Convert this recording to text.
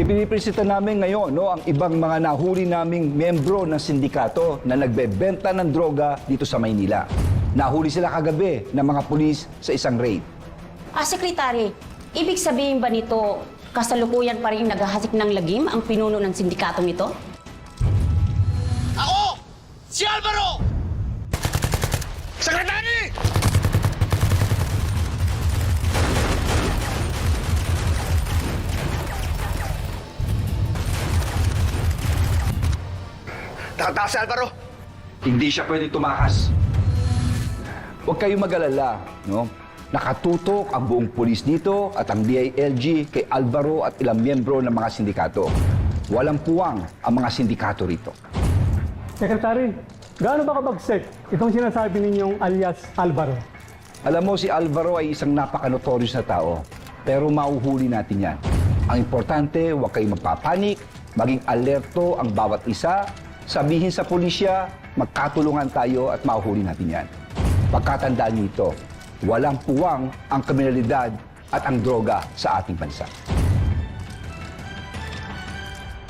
Ipinipresenta namin ngayon ang ibang mga nahuli naming membro ng sindikato na nagbebenta ng droga dito sa Maynila. Nahuli sila kagabi ng mga pulis sa isang raid. Sekretary, ibig sabihin ba nito kasalukuyan pa rin naghahasik ng lagim ang pinuno ng sindikatong ito? Ako! Si Alvaro! Sekretary! Nakatakas si Alvaro! Hindi siya pwede tumakas. Huwag kayong mag-alala, no? Nakatutok ang buong pulis dito at ang DILG kay Alvaro at ilang miyembro ng mga sindikato. Walang puwang ang mga sindikato rito. Secretary, gaano ba kabagsik itong sinasabi ninyong alias Alvaro? Alam mo, si Alvaro ay isang napaka-notorious na tao, pero mauhuli natin yan. Ang importante, huwag kayong magpapanik, maging alerto ang bawat isa, sabihin sa pulisya, magkatulungan tayo at mauhuli natin yan. Pagkatandaan niyo ito, walang puwang ang kriminalidad at ang droga sa ating bansa.